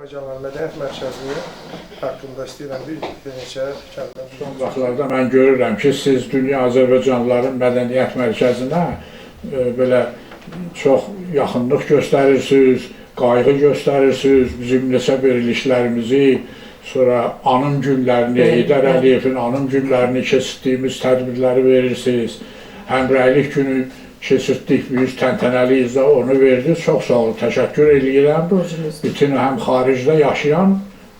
Azərbaycanlar Mədəniyyət Mərkəzi haqqında istəyirəm bir neçə kəlmə. Son vaxtlarda mən görürəm ki, siz Dünya Azərbaycanlıların Mədəniyyət Mərkəzinə belə çox yaxınlıq göstərirsiniz, qayğı göstərirsiniz, bizim neçə verilişlərimizi, sonra anım günlərini, Heydər Əliyevin anım günlərini keçirdiyimiz tədbirləri verirsiniz. Həmrəylik günü keçirtdik, biz təntənəliyiz də onu verdik. Çox sağ olun, təşəkkür edirəm. Bütün həm xaricdə yaşayan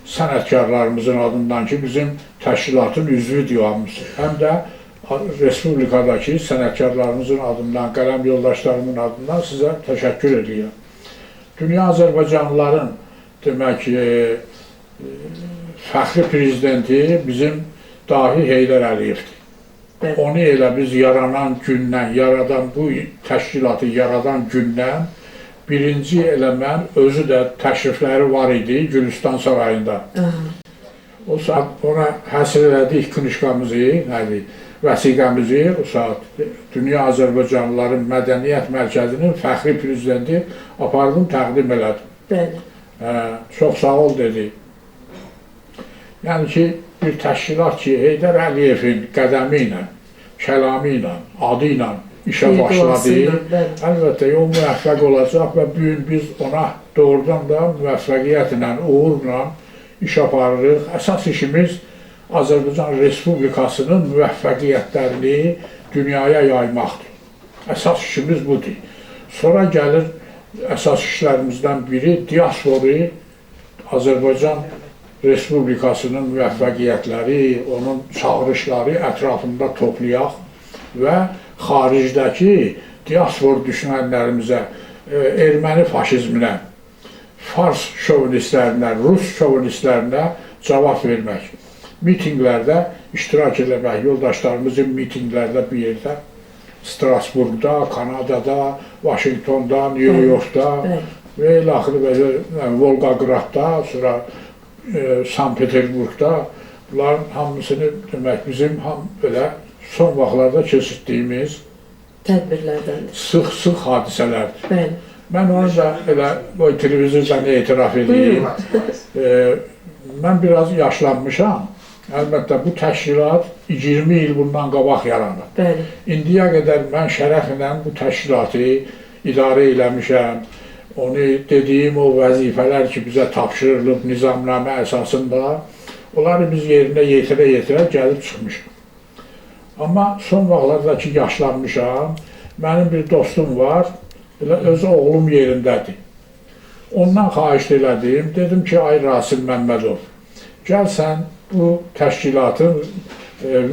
sənətkarlarımızın adından ki, bizim təşkilatın üzvüdür hamısı. Həm də Respublikadakı sənətkarlarımızın adından, qələm yoldaşlarımın adından sizə təşəkkür edirəm. Dünya Azərbaycanlıların demək ki, fəxri prezidenti bizim dahi Heydər Əliyevdir. Onu elə biz yaranan gündən, bu təşkilatı yaradan gündən birinci elə mən, özü də təşrifləri var idi Gülüstan sarayında. O saat ona həsr elədik knişkamızı, vəsiqəmizi, o saat Dünya Azərbaycanlıların Mədəniyyət Mərkəzinin fəxri prezidenti apardım, təqdim elədim. Çox sağ ol dedi. Yəni ki, bir təşkilat ki, Heydər Əliyevin qədəmi ilə, kəlamı ilə, adı ilə işə başladı. Əlbəttə, o müvəffəq olacaq və bugün biz ona doğrudan da müvəffəqiyyətlə, uğurla iş aparırıq. Əsas işimiz Azərbaycan Respublikasının müvəffəqiyyətlərini dünyaya yaymaqdır. Əsas işimiz budur. Sonra gəlir əsas işlərimizdən biri diasporu Azərbaycan Respublikasının müvəffəqiyyətləri, onun çağırışları ətrafında toplayaq və xaricdəki diaspor düşmənlərimizə, erməni faşizminə, fars şovinistlərinə, rus şovinistlərinə cavab vermək, mitinqlərdə iştirak eləmək, yoldaşlarımızın mitinqlərdə bir yerdə, Strasburqda, Kanadada, Vaşinqtonda, New Yorkda və ilaxırı Volqaqradda, sonra Sankt-Peterburqda bunların hamısını demək bizim belə son vaxtlarda keçirdiyimiz tədbirlərdən sıx hadisələrdir. Mən onu da elə televizordan etiraf edeyim. Mən biraz yaşlanmışam. Əlbəttə bu təşkilat 20 il bundan qabaq yaranıb. İndiyə qədər mən şərəflə bu təşkilatı idarə eləmişəm. Onu dediyim o vəzifələr ki, bizə tapşırılıb nizamnamə əsasında, onları biz yerinə yetirə gəlib çıxmışıq. Amma son vaxtlarda ki, yaşlanmışam, mənim bir dostum var, öz oğlum yerindədir. Ondan xahiş elədim, dedim ki, ay Rasim Məmmədov, gəl sən bu təşkilatın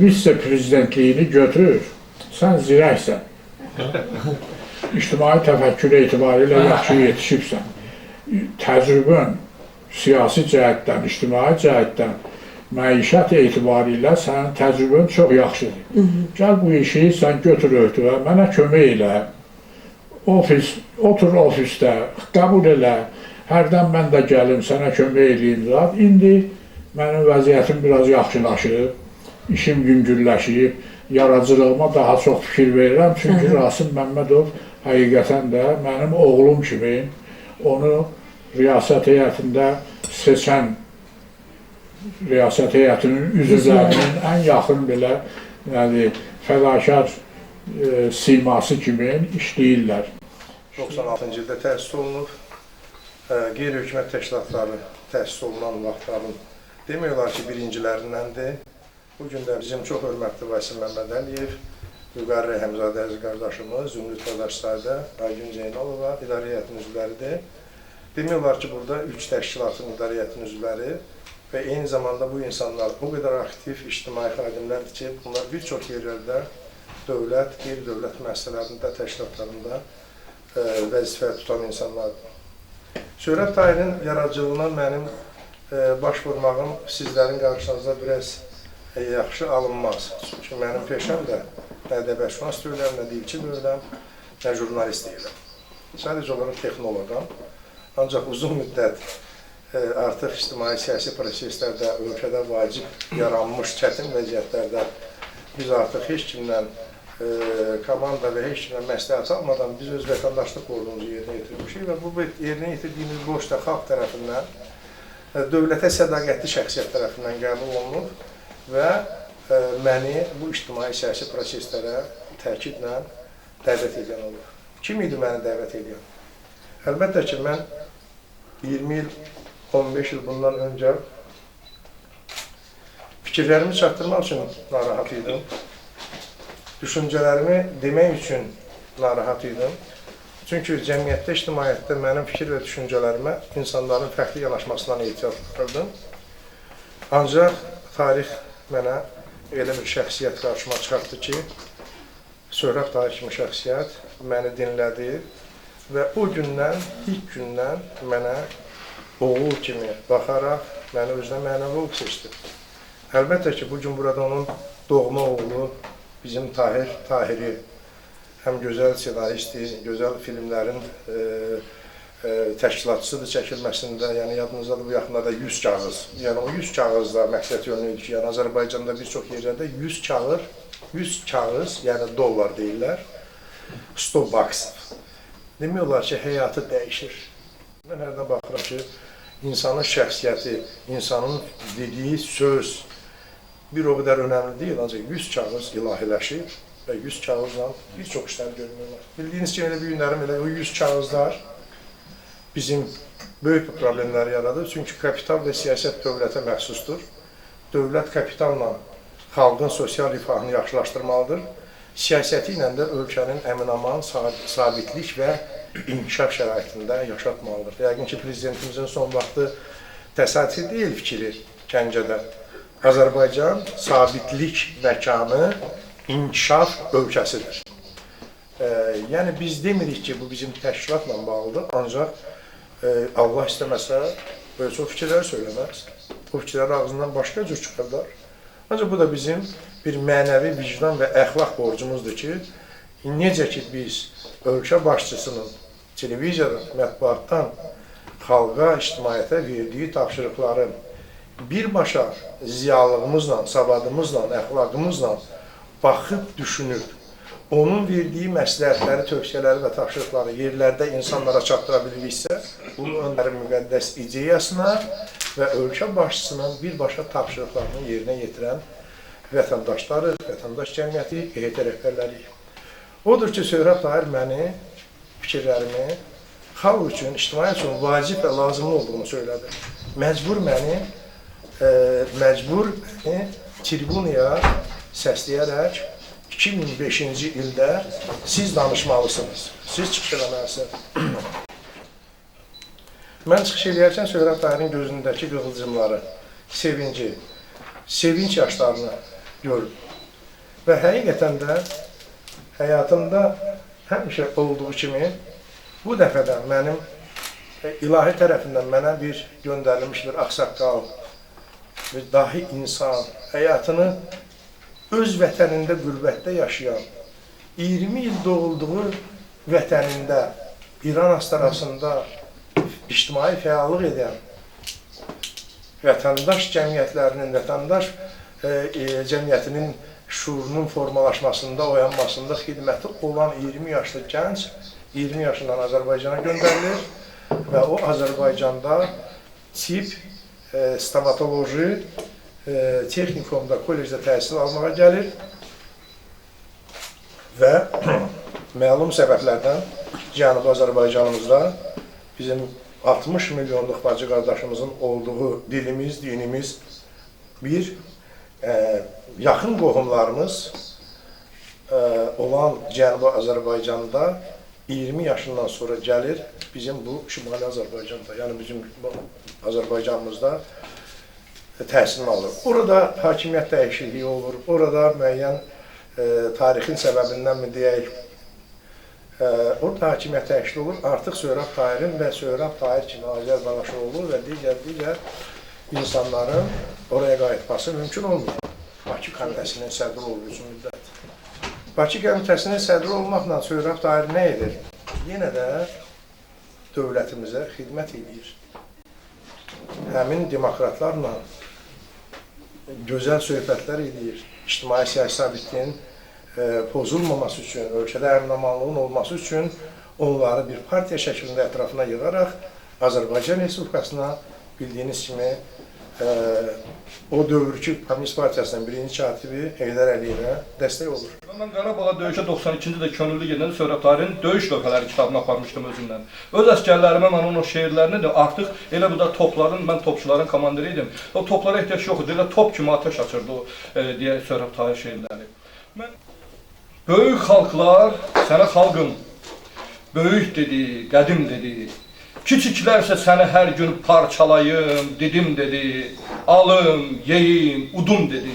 vitse-prezidentliyini götür, sən zirəksən. İctimai təfəkkür etibarilə yaxşı yetişibsən. Təcrübən siyasi cəhətdən, ictimai cəhətdən, məişət etibarilə sənin təcrübən çox yaxşıdır. Gəl bu işi sən götür ötürə, mənə kömək elə. Otur ofisdə, qəbul elə. Hərdən mən də gəlim, sənə kömək eləyim. İndi mənim vəziyyətim biraz yaxşılaşıb, işim yüngülləşib, yaradıcılığıma daha çox fikir verirəm. Çünki Rasim Məmmədov həqiqətən də mənim oğlum kimi onu riyasət heyətində seçən riyasət heyətinin üzvlərinin ən yaxın belə fədakar siması kimi işləyirlər. 96-cı ildə təsis olunub, qeyri-hökumət təşkilatları təsis olunan vaxtların demək olar ki, birincilərindəndir. Bugün də bizim çox hörmətli Rasim Məmməd Əliyev, Vüqarlı Həmzadə əziz qardaşımız, Zümrüd Qardaşzadə, Aygün Zeynalova idarə heyətinin üzvləridir. Demək olar ki, burada 3 təşkilatın idarə heyətinin üzvləri və eyni zamanda bu insanlar bu qədər aktiv ictimai xadimlərdir ki, bunlar bir çox yerlərdə dövlət, qeyri-dövlət müəssisələrində, təşkilatlarında vəzifə tutan insanlardır. Şöhrət Tahirin yaradıcılığına mənim baş vurmağım sizlərin qarşınızda biraz yaxşı alınmaz. Çünki mənim peşəm də nə ədəbiyyatşünas deyiləm, nə dilçi deyiləm, nə jurnalist deyiləm. Sadəcə olaraq texnoloqam. Ancaq uzun müddət artıq ictimai-siyasi proseslərdə, ölkədə vacib yaranmış çətin vəziyyətlərdə biz artıq heç kimlə komanda və heç kimlə məsləhət almadan biz öz vətəndaşlıq borcumuzu yerinə yetirmişik və bu yerinə yetirdiyimiz borc da xalq tərəfindən dövlətə sədaqətli şəxsiyyət tərəfindən qəbul olunub və məni bu ictimai siyasi proseslərə təkidlə dəvət edən olur. Kim idi məni dəvət edən? Əlbəttə ki, mən 20 il, 15 il bundan öncə fikirlərimi çatdırmaq üçün narahat idim. Düşüncələrimi demək üçün narahat idim. Çünki cəmiyyətdə, ictimaiyyətdə mənim fikir və düşüncələrimə insanların fərqli yanaşmasından ehtiyac duyurdım. Ancaq tarix mənə elə bir şəxsiyyət qarşıma çıxartdı ki, Söhrəb Tahir kimi şəxsiyyət məni dinlədi və o gündən, ilk gündən mənə oğul kimi baxaraq məni özünə mənəvi oğul seçdi. Əlbəttə ki, bugün burada onun doğma oğlu bizim Tahiri həm gözəl senaristi, gözəl filmlərin təşkilatçısıdır çəkilməsində, yəni yadınızda bu yaxınlarda 100 kağız, yəni o 100 kağızda məqsəd yönlü idi ki, yəni Azərbaycanda bir çox yerlərdə 100 kağız, yəni dollar deyirlər, 100 baks. Demək olar ki, həyatı dəyişir. Mən hərdən baxıram ki, insanın şəxsiyyəti, insanın dediyi söz bir o qədər önəmli deyil, ancaq 100 kağız ilahiləşir və 100 kağızla bir çox işlər görmürlər. Bildiyiniz kimi, elə bu günlərim elə o 100 kağızlar bizim böyük problemləri yaradır. Çünki kapital və siyasət dövlətə məxsusdur. Dövlət kapitalla xalqın sosial rifahını yaxşılaşdırmalıdır. Siyasəti ilə də ölkənin əmin-aman, sabitlik və inkişaf şəraitində yaşatmalıdır. Yəqin ki, prezidentimizin son vaxtı təsadüfi deyil fikri Gəncədə. Azərbaycan sabitlik məkanı, inkişaf ölkəsidir. Yəni biz demirik ki, bu bizim təşkilatla bağlıdır, ancaq Allah istəməsə böyle çox fikirlər söyləməz. O fikirlər ağzından başqa cür çıxarlar. Ancaq bu da bizim bir mənəvi vicdan və əxlaq borcumuzdur ki, necə ki biz ölkə başçısının televiziyadan, mətbuatdan xalqa, ictimaiyyətə verdiyi tapşırıqları birbaşa ziyalığımızla, savadımızla, əxlaqımızla baxıb, düşünüb, onun verdiyi məsləhətləri, tövsiyələri və tapşırıqları yerlərdə insanlara çatdıra biliriksə, bu onların müqəddəs ideyasına və ölkə başçısının birbaşa tapşırıqlarını yerinə yetirən vətəndaşları, vətəndaş cəmiyyəti, EYT rəhbərləri. Odur ki, Söhrəb Tahir məni, fikirlərimi xalq üçün, ictimaiyyət üçün vacib və lazımlı olduğunu söylədi. Məcbur məni tribunaya səsləyərək 2005-ci ildə siz danışmalısınız, siz çıxış eləməlisiniz. Mən çıxış eləyərkən Söhrəb Tahirin gözündəki qığılcımları, sevinç yaşlarını görüb. Və həqiqətən də həyatımda həmişə olduğu kimi bu dəfə də mənim ilahi tərəfindən mənə bir göndərilmiş bir ağsaqqal, bir dahi insan, həyatını öz vətənində, qürbətdə yaşayan, 20 il doğulduğu vətənində, İran astarasında ictimai fəallıq edən vətəndaş cəmiyyətlərinin, vətəndaş cəmiyyətinin şuurunun formalaşmasında, oyanmasında xidməti olan 20 yaşlı gənc 20 yaşından Azərbaycana göndərilir və o Azərbaycanda tip, stomatoloji, texnikumda, kollecdə təhsil almağa gəlir və məlum səbəblərdən Cənubi Azərbaycanımızda bizim 60 milyonluq bacı qardaşımızın olduğu dilimiz, dinimiz bir yaxın qohumlarımız olan Cənubi Azərbaycanda 20 yaşından sonra gəlir bizim bu Şimali Azərbaycanda, yəni bizim Azərbaycanımızda təhsilini alır. Orada hakimiyyət dəyişikliyi olur, orada müəyyən tarixin səbəbindən mi deyək, orada hakimiyyət dəyişikliyi olur. Artıq Söhrəb Tahirin və Söhrəb Tahir kimi Azər Balaşoğlu və digər insanların oraya qayıtması mümkün olmuyor. Bakı Komitəsinin sədri olduğu üçün müddət. Bakı Komitəsinin sədri olmaqla Söhrəb Tahir nə edir? Yenə də dövlətimizə xidmət edir. Həmin demokratlarla gözəl söhbətlər edir. İctimai siyasi sabitliyin pozulmaması üçün, ölkədə əmin-amanlığın olması üçün onları bir partiya şəklində ətrafına yığaraq Azərbaycan Respublikasına bildiyiniz kimi o dövrki Komünist Partiyasının birinci katibi Heydər Əliyevə dəstək olur. Mən Qarabağa döyüşə 92-ci ildə könüllü gedəndə Söhrəb Tahir'in döyüş lövhələri kitabını aparmışdım özümdən. Öz əsgərlərimə mən onun şeirlərini də artıq elə bu da topların, mən topçuların komandiri idim. O toplara ehtiyac yoxdur, elə top kimi ateş açırdı o deyə Söhrəb Tahir şeirləri. Mən böyük xalqlar sənə xalqım, böyük dedi, qədim dedi. Kiçiklərsə səni hər gün parçalayım, didim dedi, alım, yeyim, udum dedi.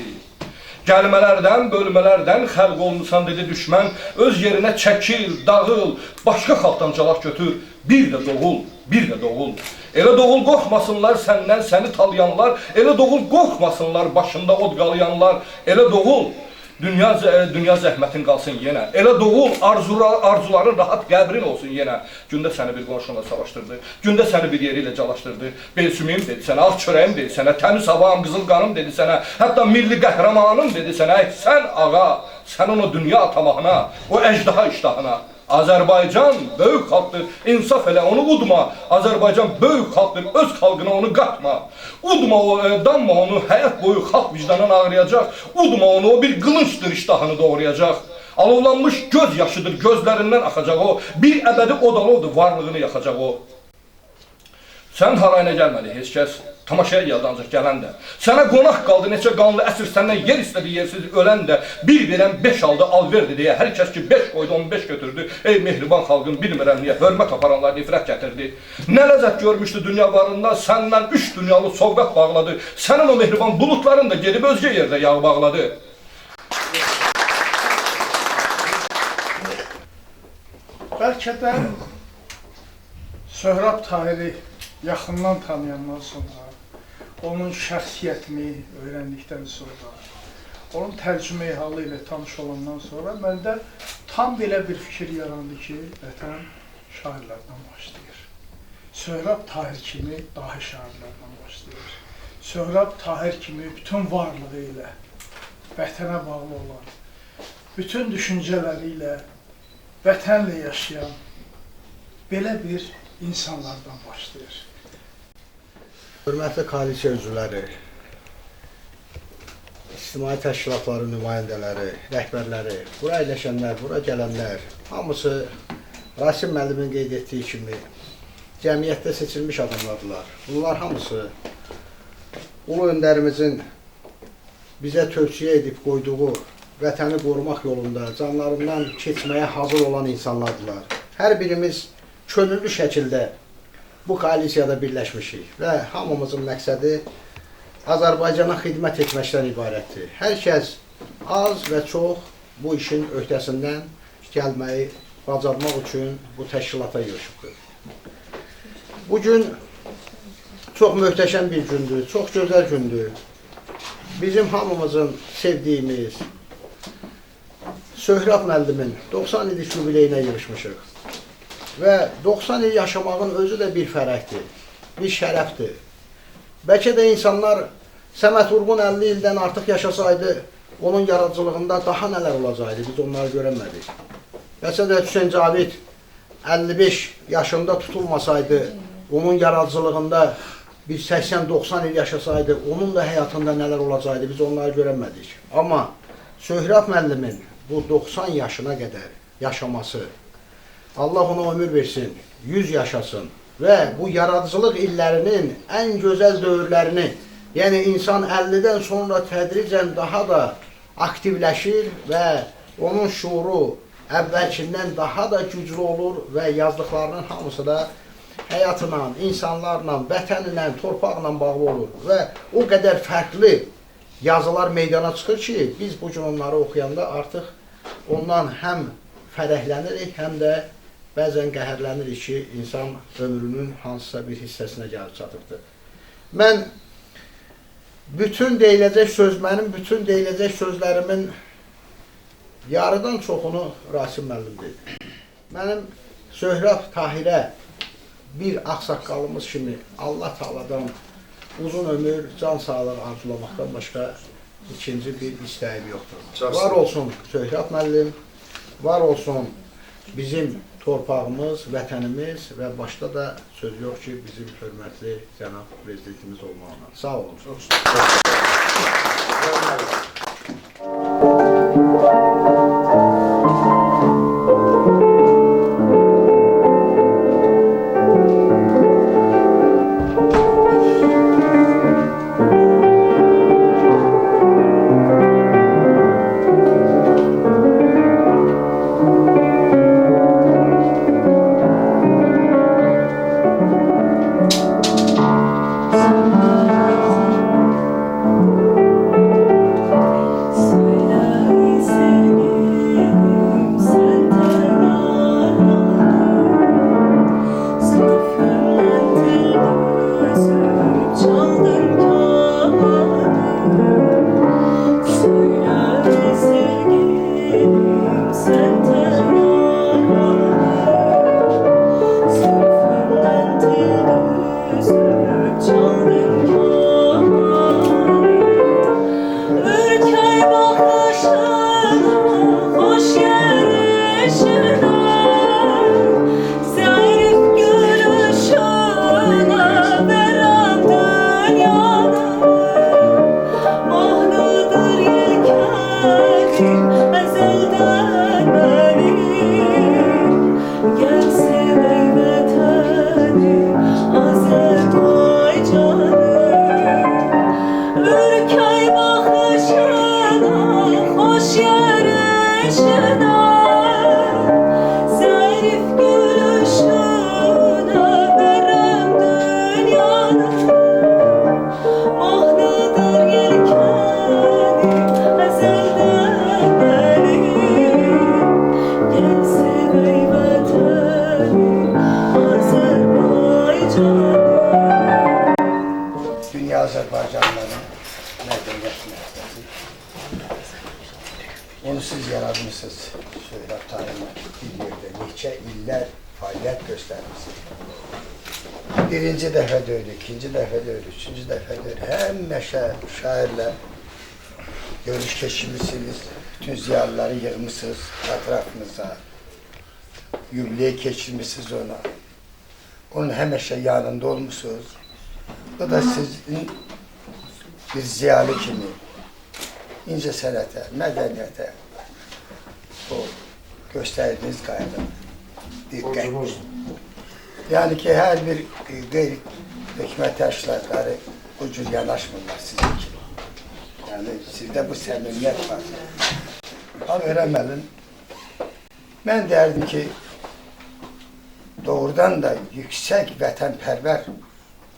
Gəlmələrdən, bölmələrdən xəlq olmusan dedi düşmən, öz yerinə çəkil, dağıl, başqa xalqdan calaq götür, bir də doğul, bir də doğul. Elə doğul qorxmasınlar səndən səni talayanlar, elə doğul qorxmasınlar başında od qalayanlar, elə doğul. Dünya zəhmətin qalsın yenə. Elə doğul, arzuların rahat qəbrin olsun yenə. Gündə səni bir qonşunla savaşdırdı. Gündə səni bir yeri ilə calaşdırdı. Belsümiyim dedi sənə, ağ çörəyim dedi sənə, təmiz havam, qızıl qanım dedi sənə. Hətta milli qəhrəmanım dedi sənə. Sən ağa, sənin o dünya tamahına, o əcdaha iştahına. Azərbaycan böyük xalqdır, insaf elə, onu udma. Azərbaycan böyük xalqdır, öz xalqına onu qatma. Udma, danma onu, həyat boyu xalq vicdandan ağrıyacaq. Udma onu, o bir qılınçdır iştahını doğrayacaq. Alovlanmış göz yaşıdır, gözlərindən axacaq o. Bir əbədi odalovdur, varlığını yaxacaq o. Sən harayına gəlmədi heç kəs, tamaşaya gəldi ancaq gələn də. Sənə qonaq qaldı neçə qanlı əsr, səndən yer istədi yersiz ölən də. Bir verən 5 aldı, al verdi deyə. Hər kəs ki 5 qoydu, 15 götürdü. Ey mehriban xalqım, bilmirəm niyə, hörmət aparanlar nifrət gətirdi. Nə ləzzət görmüşdü dünya varında, səndən 3 dünyalı sovqat bağladı. Sənin o mehriban bulutların da gedib özgə yerdə yağ bağladı. Bəlkə də Söhrəb Tahiri yaxından tanıyandan sonra, onun şəxsiyyətini öyrəndikdən sonra, onun tərcümə halı ilə tanış olandan sonra məndə tam belə bir fikir yarandı ki, vətən şairlərdən başlayır. Söhrəb Tahir kimi dahi şairlərdən başlayır. Söhrəb Tahir kimi bütün varlığı ilə vətənə bağlı olan, bütün düşüncələri ilə vətənlə yaşayan belə bir insanlardan başlayır. Hörmətli koalisiya üzvləri, ictimai təşkilatların nümayəndələri, rəhbərləri, bura əyləşənlər, bura gələnlər, hamısı Rasim müəllimin qeyd etdiyi kimi cəmiyyətdə seçilmiş adamlardılar. Bunlar hamısı ulu öndərimizin bizə tövsiyə edib qoyduğu vətəni qorumaq yolunda canlarından keçməyə hazır olan insanlardılar. Hər birimiz könüllü şəkildə bu koalisiyada birləşmişik və hamımızın məqsədi Azərbaycana xidmət etməkdən ibarətdir. Hər kəs az və çox bu işin öhdəsindən gəlməyi bacarmaq üçün bu təşkilata yığışıbdır. Bugün çox möhtəşəm bir gündür, çox gözəl gündür. Bizim hamımızın sevdiyimiz Söhrəb müəllimin 90 illik yubileyinə yığışmışıq. Və 90 il yaşamağın özü də bir fərəhdir, bir şərəfdir. Bəlkə də insanlar Səməd Vurğun 50 ildən artıq yaşasaydı, onun yaradıcılığında daha nələr olacaqdı, biz onları görəmədik. Bəlkə də Hüseyn Cavid 55 yaşında tutulmasaydı, onun yaradıcılığında bir 80-90 il yaşasaydı, onun da həyatında nələr olacaqdı, biz onları görəmədik. Amma Söhrəb müəllimin bu 90 yaşına qədər yaşaması, Allah ona ömür versin, 100 yaşasın və bu yaradıcılıq illərinin ən gözəl dövrlərini, yəni insan 50-dən sonra tədricən daha da aktivləşir və onun şuuru əvvəlkindən daha da güclü olur və yazdıqlarının hamısı da həyatla, insanlarla, vətənlə, torpaqla bağlı olur və o qədər fərqli yazılar meydana çıxır ki, biz bugün onları oxuyanda artıq ondan həm fərəhlənirik, həm də bəzən qəhərlənirik ki, insan ömrünün hansısa bir hissəsinə gəlib çatıbdır. Mən bütün deyiləcək sözlərimin yarıdan çoxunu Rasim müəllim dedi. Mənim Söhrəb Tahirə bir ağsaqqalımız kimi Allah Taala'dan uzun ömür, can sağlığı arzulamaqdan başqa ikinci bir istəyim yoxdur. Var olsun Söhrəb müəllim, var olsun bizim torpağımız, vətənimiz və başda da söz yox ki, bizim hörmətli cənab prezidentimiz olmağına. Sağ olun. Dünya Azərbaycanlıların mədəniyyət mərkəzi. Onu siz yaratmışsınız. Şöhrət tarihində bir yerdə neçə illər fəaliyyət göstərmişsiniz. Birinci dəfə deyil, ikinci dəfə deyil, üçüncü dəfə deyil. Həmişə şairlə görüş keçirmişsiniz. Bütün ziyalıları yığmışsınız ətrafınıza. Yubiley keçirmişsiniz ona. Onun həmişə yanında olmuşsunuz. Bu da sizin bir ziyalı kimi incə sənətə, mədəniyyətə o göstərdiyiniz qayda diqqət. Yəni ki, hər bir qeyri-hökumət təşkilatları bu cür yanaşmırlar sizin kimi. Yəni sizdə bu səmimiyyət var. Öyrənməlin, mən deyərdim ki, doğrudan da yüksək vətənpərvər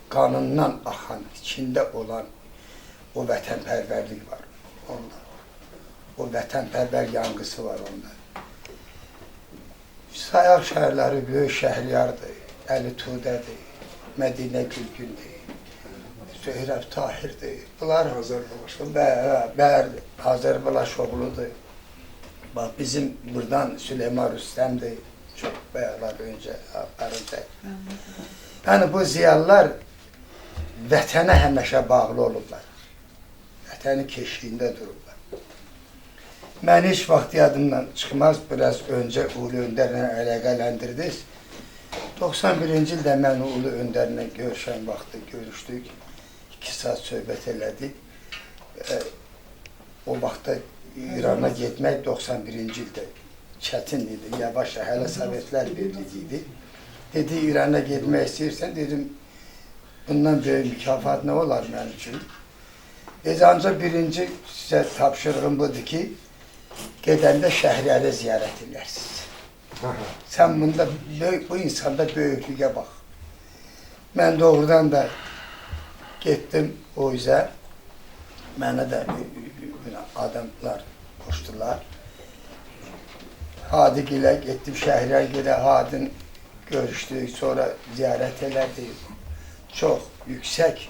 qanından axan, içində olan o vətənpərvərlik var onda. O vətənpərvər yanğısı var onda. Sayaq şəhərləri böyük şəhriyardır, Əli Tudədir, Mədinə Gülgündür, Zöhrəb Tahirdir. Bunlar Azərbalaşoğludur. Bax, bizim buradan Süleyman Rüstəmdir, çox bayaqlar öncə aparıncaq. Yəni bu ziyalılar vətənə həmişə bağlı olublar. Vətənin keşiyində durublar. Mən heç vaxt yadımdan çıxmaz, biraz öncə Ulu Öndərlə əlaqələndirdiniz. 91-ci ildə mən Ulu Öndərlə görüşən vaxtı görüşdük. 2 saat söhbət elədik. O vaxtda İrana getmək 91-ci ildə çətin idi, yavaş, hələ Sovetlər Birliyi idi. Dedi, İrana getmək istəyirsən, dedim, bundan böyük mükafat nə olar mənim üçün? Dedi, ancaq birinci sizə tapşırığım budur ki, gedəndə Şəhriyarı ziyarət edərsiniz. Sən bunda, bu insanda böyüklüyə bax. Mən doğrudan da getdim o üzə, mənə də adamlar qoşdular. Hadi ilə getdim, Şəhriyar ilə Hadin görüşdük, sonra ziyarət elədik. Çox yüksək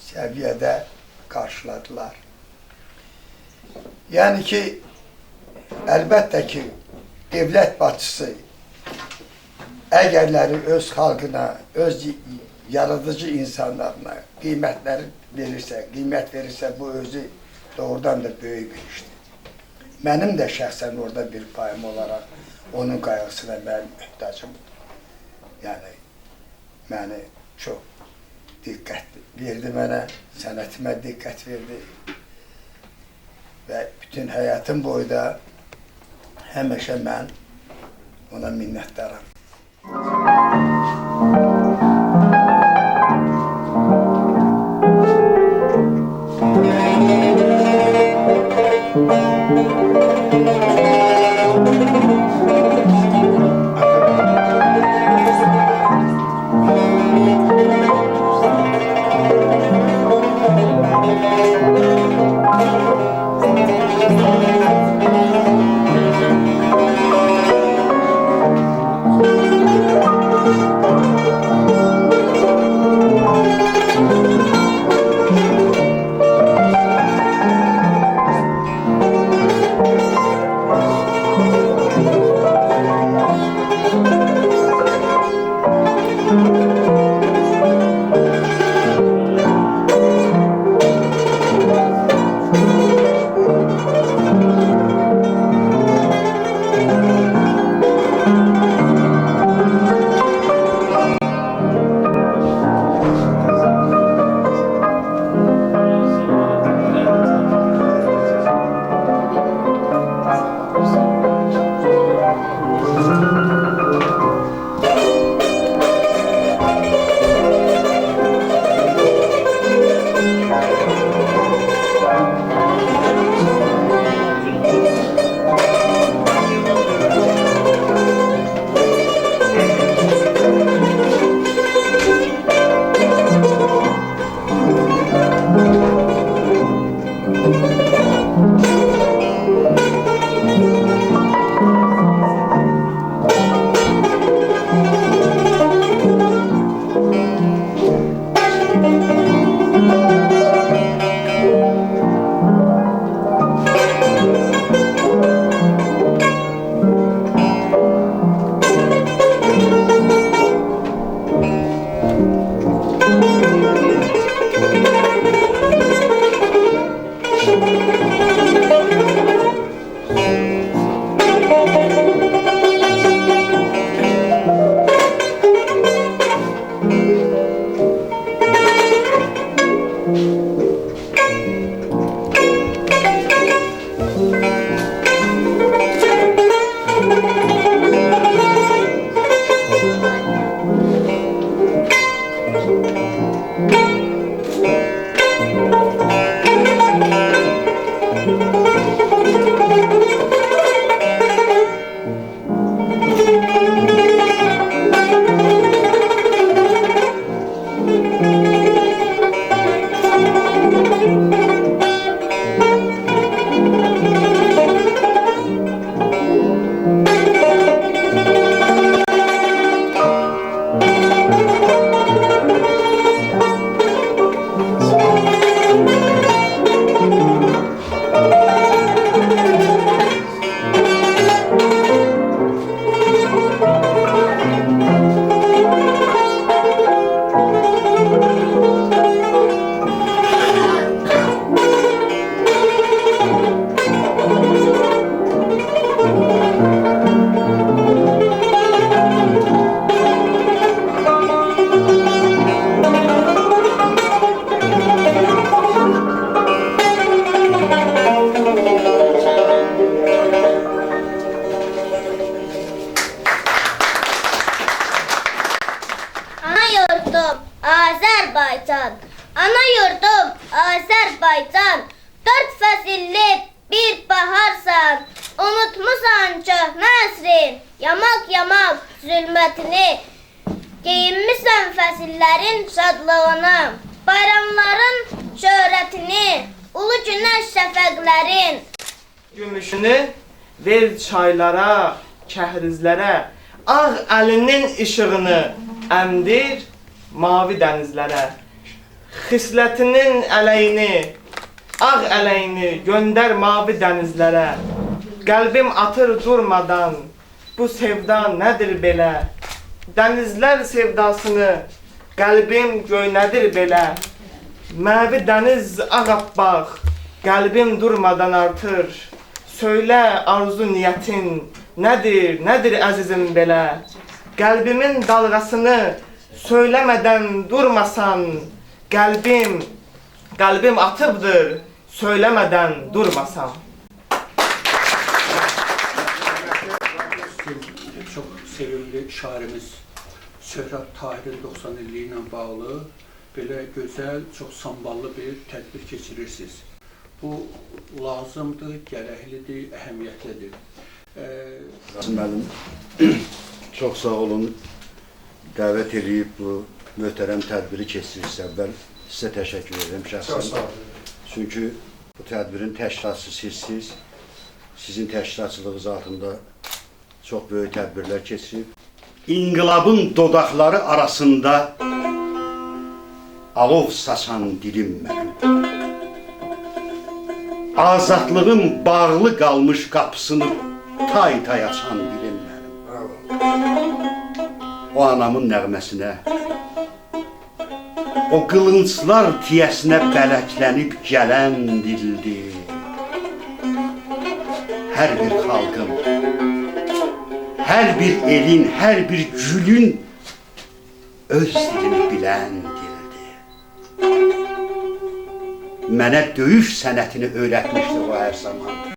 səviyyədə qarşıladılar. Yəni ki, əlbəttə ki, dövlət başçısı əgərləri öz xalqına, öz yaradıcı insanlarına qiymət verirsə, bu özü doğrudan da böyük bir işdir. Mənim də şəxsən orada bir payım olaraq onun qayğısına mən mühtacım. Yəni, məni çox diqqət verdi mənə, sənətimə diqqət verdi. Və bütün həyatım boyda həmişə mən ona minnətdaram. Azərbaycan, ana yurdum Azərbaycan, dörd fəsilli bir baharsan, unutmusan köhnə əsrin, yamaq zülmətini, geyinmisən fəsillərin şadlığını, bayramların şöhrətini, ulu günəş şəfəqlərin. Gümüşünü ver çaylara, kəhrizlərə, ağ əlinin işığını əmdir mavi dənizlərə. Xislətinin ələyini, ağ ələyini göndər mavi dənizlərə. Qəlbim atır durmadan, bu sevda nədir belə? Dənizlər sevdasını qəlbim göynədir belə. Məvi dəniz ağappaq, qəlbim durmadan artır. Söylə arzu niyyətin, Nədir əzizim belə? Qəlbimin dalğasını söyləmədən durmasan, qəlbim atıbdır, söyləmədən durmasan. Çox sevimli şairimiz Söhrət Tahirin 90 illiyi ilə bağlı belə gözəl, çox samballı bir tədbir keçirirsiniz. Bu lazımdır, gərəklidir, əhəmiyyətlidir. Müəllim, çox sağ olun, dəvət edib bu möhtərəm tədbiri keçirirsiniz. Əvvəl sizə təşəkkür edirəm şəxsən. Çünki bu tədbirin təşkilatçısı sizsiniz. Sizin təşkilatçılığınız altında çox böyük tədbirlər keçirib. İnqilabın dodaqları arasında alov saçan dilim mənim. Azadlığın bağlı qalmış qapısını tay-tay açan dilim mənim. O anamın nəğməsinə, o qılınclar tiyəsinə bələklənib gələn dildir. Hər bir xalqın, hər bir elin, hər bir gülün öz dilini bilən dildir. Mənə döyüş sənətini öyrətmişdi o hər zaman.